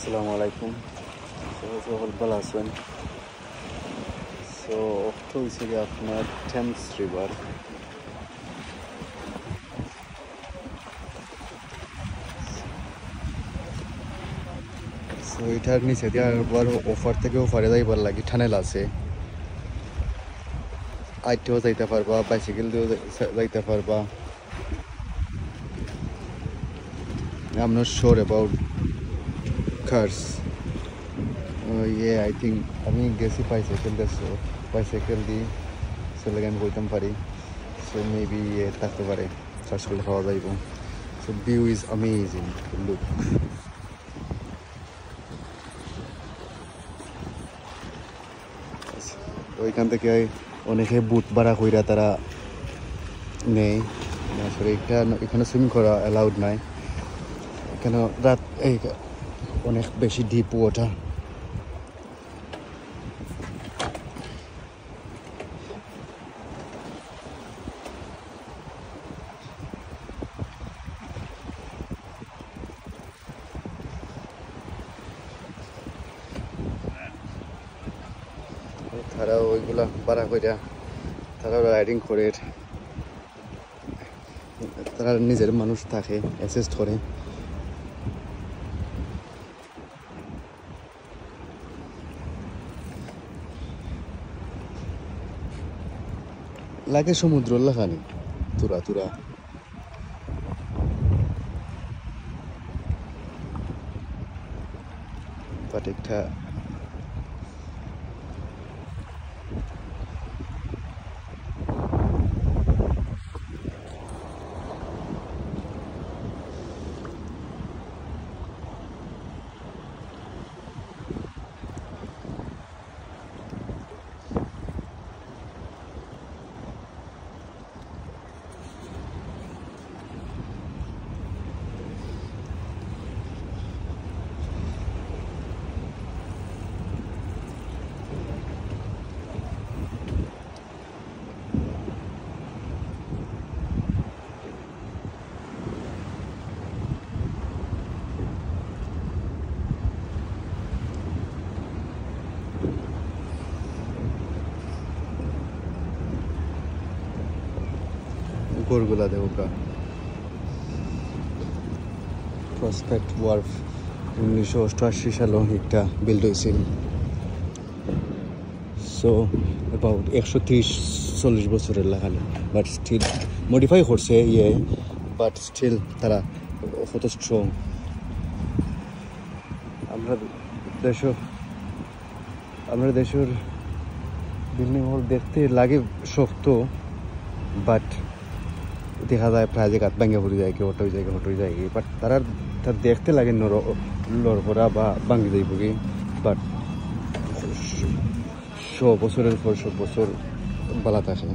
আসসালামু আলাইকুম। সকল ভালো আছেন। সো অর্থ হয়েছে যে আপনার টেমস রিভার। সো এটার নিচে দিয়ে আবার অফার থেকে অফারে যাইবার লাগি টানেল আছে। আইটেও যাইতে পারবা, বাইসাইকেল দিয়েও যাইতে পারবা। I'm not sure about cars. I think আমি গেছি বাইসাইকেল দিয়ে চলে আমি বলতাম পারি। সো মেবি থাকতে পারে, সার্চ করলে পাওয়া যাইব। So view is amazing, look. ওইখান থেকে অনেকে বুট ভাড়া কইরা তারা নেই। আসলে এখানে সুইমিং করা অ্যালাউড নাই। এখানে রাত অনেক বেশি ডিপ ওয়াটার। তারা ওইগুলা ভাড়া কইরা তারা রাইডিং করে, তারা নিজের মানুষ থাকে, অ্যাসিস্ট করে। লাগে সমুদ্র লাগানি তুরা তুরা। বাট একটা ঘরগুলা দেওয়া প্রসপেক্ট ওয়ার্ফ 1988 সালে একটা বিল্ড হয়েছিল। সো অ্যাবাউট 130-40 বছরের লাগানো, বাট স্টিল মডিফাই করছে বাট স্টিল তারা কত স্ট্রং। আমরা দেশের বিল্ডিং হল দেখতে লাগে শক্ত, বাট দেখা যায় প্রায় জায়গা ভাঙ্গা পড়ে যায়, হটোই যায়। বাট তারা দেখতে লাগে লড়পড়া বা ভাঙ্গি যাইব কি, বাট 100 বছরের পর 100 বছর বালা থাকে।